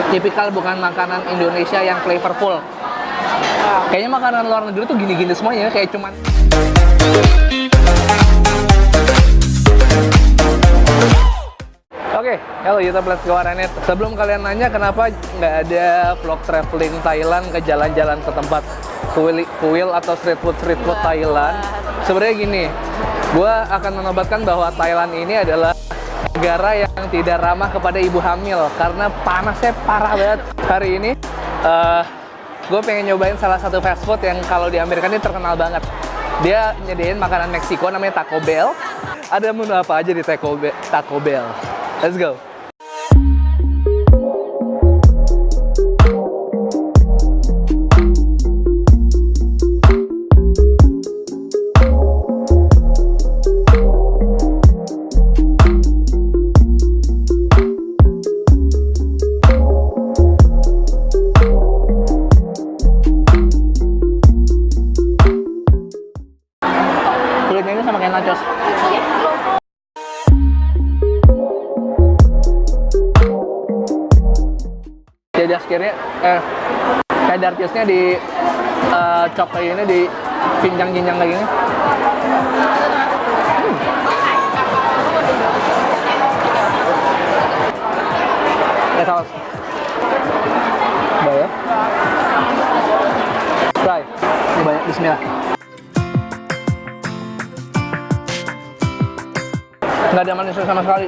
Tipikal bukan makanan Indonesia yang flavorful. Kayaknya makanan luar negeri tuh gini-gini semuanya, kayak cuman Oke, halo YouTube Let's Go Aranet. Sebelum kalian nanya kenapa nggak ada vlog traveling Thailand ke jalan-jalan ke tempat kuil atau street food Thailand, sebenarnya gini, gue akan menobatkan bahwa Thailand ini adalah negara yang tidak ramah kepada ibu hamil karena panasnya parah banget. Hari ini gue pengen nyobain salah satu fast food yang kalau di Amerika ini terkenal banget. Dia nyediain makanan Meksiko namanya Taco Bell. Ada menu apa aja di Taco Bell? Let's go. Kulitnya ini sama kayak nachos. Kirinya cheddar cheese-nya di chop kayak gini, di pinjang-pinjang kayak gini. Ya saus. Coba ya. Try. Ini banyak, bismillah. Nggak ada manisnya sama sekali.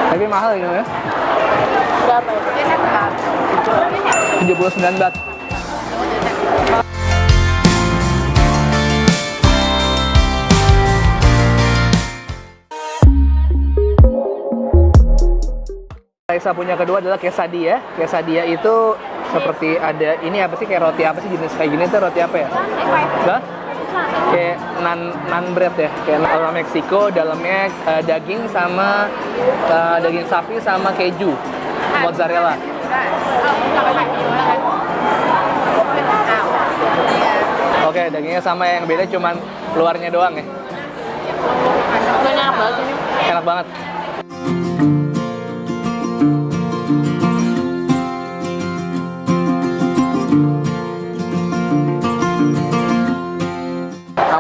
Tapi mahal gitu ya. Berapa itu? 79 baht. Raisa punya kedua adalah quesadilla. Quesadilla itu seperti ada ini apa sih, kayak roti apa sih jenis kayak gini tuh, roti apa ya? Hah? Kayak nan bread ya, kayak orang Meksiko, dalamnya daging sama daging sapi sama keju mozzarella. Oke, dagingnya sama, yang beda cuman luarnya doang ya. Enak banget ini. Enak banget.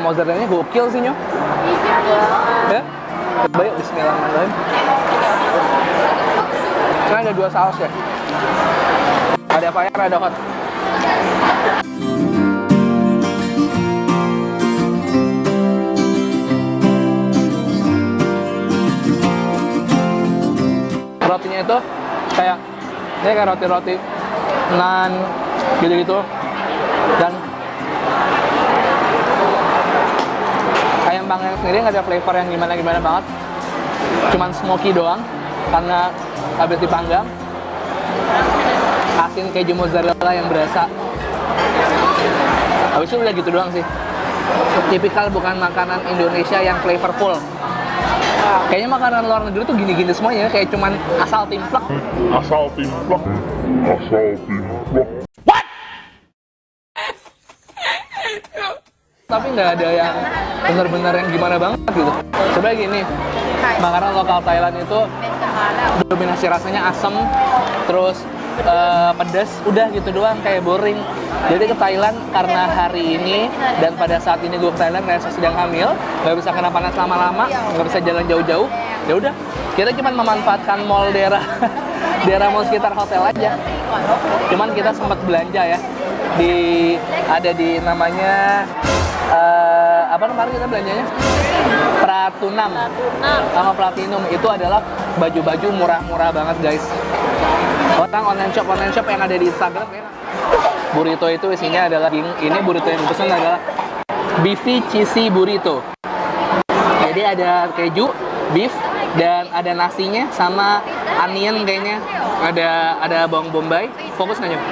Mozzarella-nya gokil sih, Nyo. Ya? Coba yuk, bismillahirrahmanirrahim. Sekarang ada dua saus ya. Ada fire, ada hot. Rotinya itu kayak roti-roti nan gitu-gitu. Dan ayam panggang sendiri nggak ada flavor yang gimana-gimana banget, cuman smoky doang karena habis dipanggang. Asin keju mozzarella yang berasa. Habis itu udah gitu doang sih. Tipikal bukan makanan Indonesia yang flavorful. Kayaknya makanan luar negeri tuh gini-gini semuanya, kayak cuman asal timplak. Tapi nggak ada yang benar-benar yang gimana banget gitu. Sebenarnya gini, makanan lokal Thailand itu dominasi rasanya asam, terus pedas, udah gitu doang, kayak boring. Jadi ke Thailand karena hari ini dan pada saat ini gue ke Thailand Raisa sedang hamil, nggak bisa kena panas lama-lama, nggak bisa jalan jauh-jauh. Ya udah, kita cuma memanfaatkan mall daerah mall sekitar hotel aja. Cuman kita sempat belanja ya, ada di namanya apa kemarin kita belanjanya? Pratunam sama Platinum. Itu adalah baju-baju murah-murah banget guys. Online shop yang ada di Instagram ya. Burrito itu isinya adalah ini burrito yang pesan adalah beefy cheesy burrito. Jadi ada keju, beef, dan ada nasinya sama onion kayaknya. Ada bawang bombay. Fokus nggak, Nyok?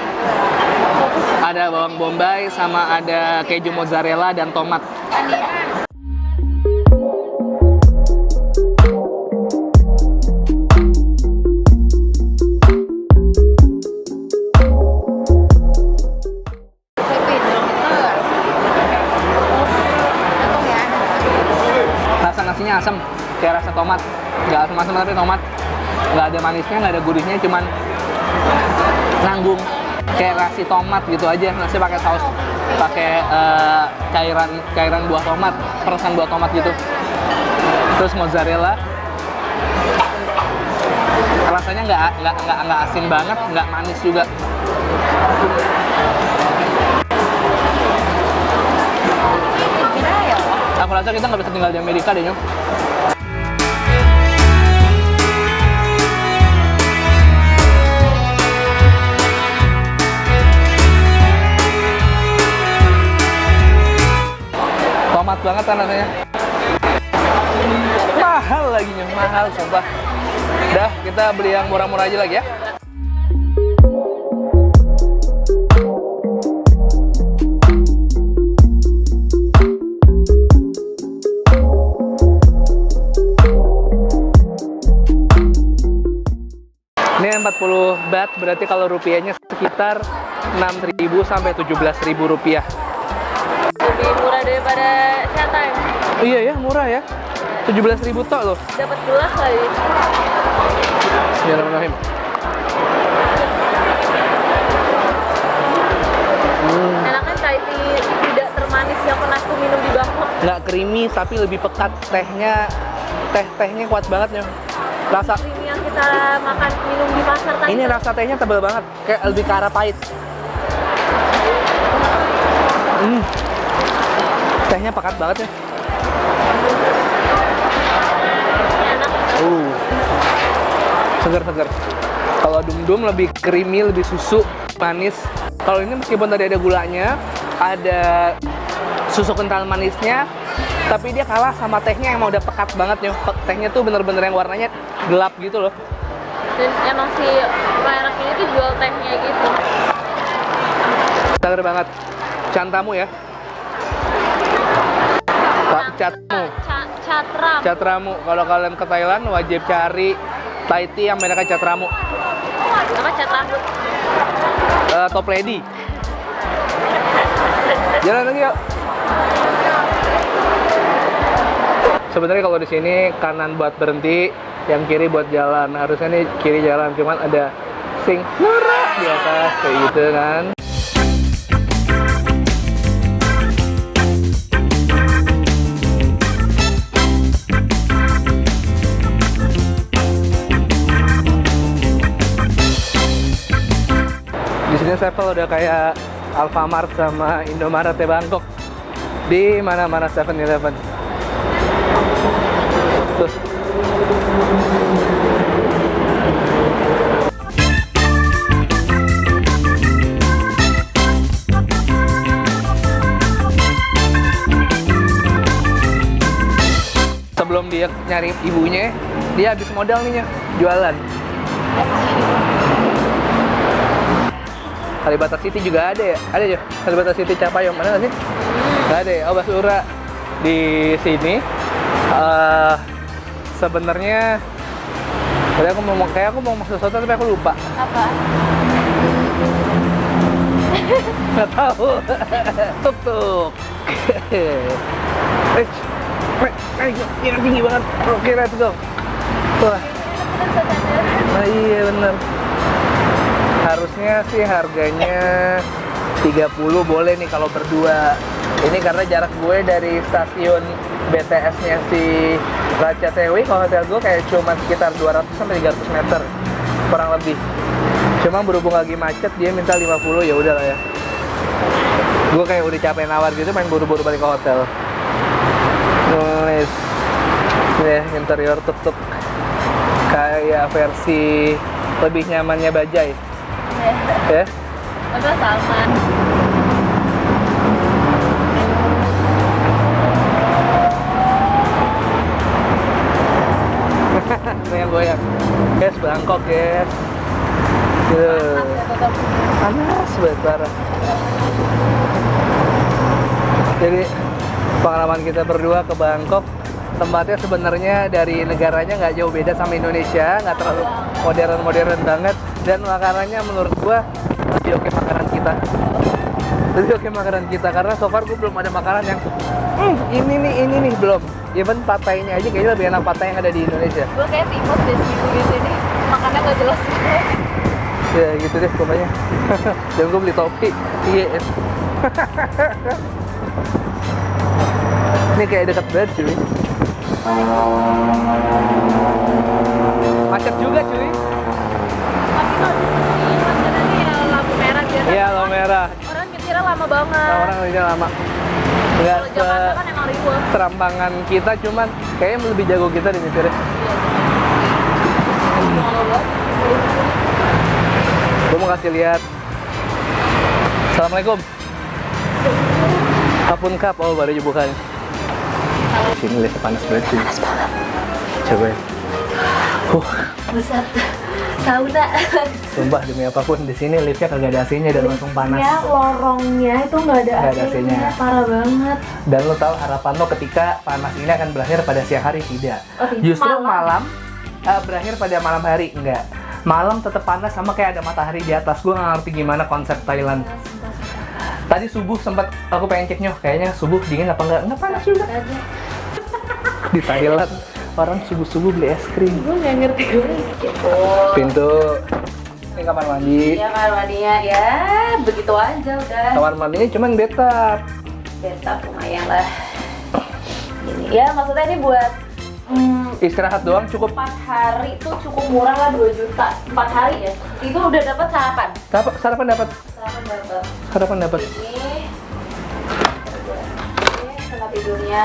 Ada bawang bombay sama ada keju mozzarella dan tomat. Rasa nasinya asam, kayak rasa tomat, nggak asam-asam tapi tomat, nggak ada manisnya, nggak ada gurihnya, cuman nanggung kayak nasi tomat gitu aja. Nasi pakai saus, pakai cairan buah tomat, peresan buah tomat gitu. Terus mozzarella, rasanya nggak asin banget, nggak manis juga. Aku rasa kita nggak bisa tinggal di Amerika deh, Nyok. Tomat banget kan rasanya. Mahal lagi, Nyok. Mahal, sumpah. Udah, kita beli yang murah-murah aja lagi ya. Ini 40 baht, berarti kalau rupiahnya sekitar 6.000 sampai 17.000 rupiah. Lebih murah daripada Showtime. Iya ya, murah ya. 17.000 tok loh. Dapat gelas lagi. Bismillahirrahmanirrahim. Enaknya Thai tea tidak termanis yang pernah aku minum di Bangkok. Nggak creamy tapi lebih pekat. Tehnya kuat banget ya. Rasa Ini yang kita makan minum di pasar tadi. ini rasa tehnya tebal banget, kayak lebih ke arah pahit. Tehnya pekat banget ya. Enak. Segar. Kalau dum-dum lebih creamy, lebih susu, manis. Kalau ini meskipun tadi ada gulanya, ada susu kental manisnya, tapi dia kalah sama tehnya yang mau udah pekat banget ya. Tehnya tuh bener-bener yang warnanya gelap gitu loh. Dan emang si merek ini tuh jual tehnya gitu. Segar banget. Cantamu ya. Catmu. Catramu. Kalau kalian ke Thailand wajib cari Thai tea yang mereknya Catramu. Apa cat rambut? Top Lady. Jalan lagi yuk. Sebenarnya kalau di sini kanan buat berhenti, yang kiri buat jalan. Harusnya nih kiri jalan, cuman ada sing norak di atas kayak gitu kan. Di sini Sevel udah kayak Alfamart sama Indomaret ya Bangkok. Di mana-mana 7-Eleven. Tuh. Sebelum dia nyari ibunya, dia habis modal nih jualan. Kalibata City juga ada ya? Ada ya? Kalibata City Capayong mana nggak sih? Nggak ada ya? Oh, Basura di sini. Sebenarnya tadi aku mau maksud sesuatu tapi aku lupa. Apa? Nggak tahu. Tuk. Yang tinggi banget. Oke, let's go. Wah. Nah, iya bener. Harusnya sih harganya 30 boleh nih kalau berdua. Ini karena jarak gue dari stasiun BTS-nya si Ratchathani ke hotel gue kayak cuma sekitar 200-300 meter kurang lebih. Cuma berhubung lagi macet dia minta 50, ya udah lah ya. Gue kayak udah capek nawar gitu, main buru-buru balik ke hotel. Nulis ya interior tuk-tuk kayak versi lebih nyamannya Bajaj. Ya. Apa sama? Goyang-goyang. Guys, Bangkok, guys. Panas banget parah. Jadi pengalaman kita berdua ke Bangkok, tempatnya sebenarnya dari negaranya nggak jauh beda sama Indonesia, nggak terlalu modern banget, dan makanannya menurut gua lebih oke makanan kita. Jadi oke makanan kita, karena so far gue belum ada makanan yang ini nih belum. Even patainya aja kayaknya lebih enak patai yang ada di Indonesia. Gue kayak timus deh seminggu di sini. Makannya nggak jelas gitu. Ya gitu deh pokoknya. Dan gue beli topi. Iya. Ini kayak dekat banget cuy. Macet juga cuy. Tapi kalau di sini makanannya ya lampu merah biasa. Iya lampu merah. Orang nyetirnya lama banget. Orang ini lama. Enggak Kalau Jakarta kan emang ribet. serampangan kita, cuman kayaknya lebih jago kita di nyetirnya. Gue mau kasih lihat. Assalamualaikum. Kapun kap, oh baru bukan. Sini lihat panas banget sih. Panas banget. Coba. Buset. Sauna. Sumpah demi apapun di sini liftnya kagak ada AC-nya dan langsung panas. Ya lorongnya itu nggak ada Nggak ada AC-nya. Parah banget. Dan lo tahu harapan lo ketika panas ini akan berakhir pada siang hari? Tidak. Oh, tidak. Justru malam berakhir pada malam hari. Enggak. Malam tetap panas sama kayak ada matahari di atas. Gue nggak ngerti gimana konsep Thailand. Tadi subuh sempat aku pengen cek nyoh, kayaknya subuh dingin apa enggak? Enggak, panas juga. Di Thailand orang subuh-subuh beli es krim. Gue nggak ngerti gue. Pintu. Ini kamar mandi. Ya kamar mandinya ya begitu aja udah. Kamar mandinya cuman bathtub. Betap lumayan lah. Ini ya maksudnya ini buat Istirahat doang cukup. 4 hari tuh cukup murah lah, 2 juta 4 hari ya. Itu udah dapat sarapan. Sarapan dapat. Sarapan dapat. Ini tempat tidurnya.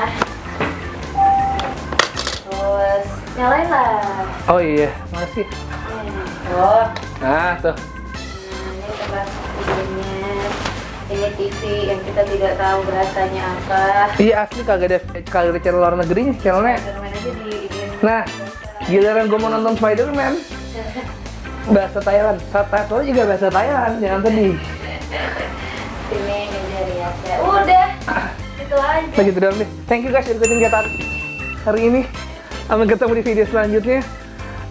Terus nyalain lah. Oh iya, makasih. Oh. Nah, tuh. Ini tempat tidurnya. Ini TV yang kita tidak tahu bahasanya apa. Iya asli kagak ada channel luar negerinya, channelnya. Spiderman aja di Nah, giliran gue mau nonton Spiderman bahasa Thailand, subtitle juga bahasa Thailand, jangan sedih. Sini dari Asia. Udah. Itu aja. Nah gitu doang deh. Thank you guys udah ikutin kita hari ini. Sampai ketemu di video selanjutnya.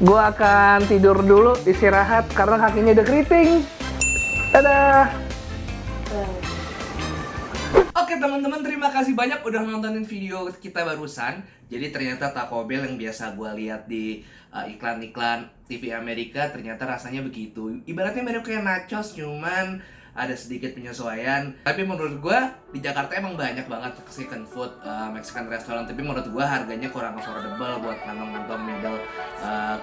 Gue akan tidur dulu, istirahat karena kakinya udah keriting. Dadah. Oke teman-teman, terima kasih banyak udah nontonin video kita barusan. Jadi ternyata Taco Bell yang biasa gue lihat di iklan-iklan TV Amerika ternyata rasanya begitu. Ibaratnya mirip kayak nachos, cuman ada sedikit penyesuaian. Tapi menurut gue di Jakarta emang banyak banget Mexican food, Mexican restaurant. Tapi menurut gue harganya kurang affordable buat kantong-kantong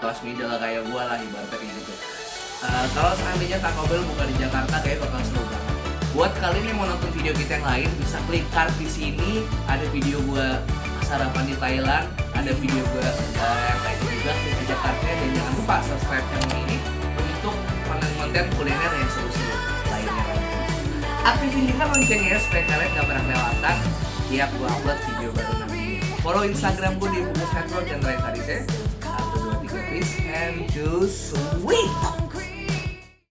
kelas middle kayak gue lah, ibaratnya kayak gitu. Kalau seandainya Taco Bell buka di Jakarta kayak bakal seru banget. Buat kalian yang mau nonton video kita yang lain, bisa klik card di sini. Ada video gua sarapan di Thailand, ada video gua yang lain juga di Jakarta. Dan jangan lupa subscribe channel ini untuk konten-konten kuliner yang seru-seru lainnya. Aktifin juga loncengnya supaya kalian gak pernah kelewatan tiap gua upload video baru nanti. Follow Instagram gua di Bungkus Network dan Rai Sarise. 1, 2, 3 please and choose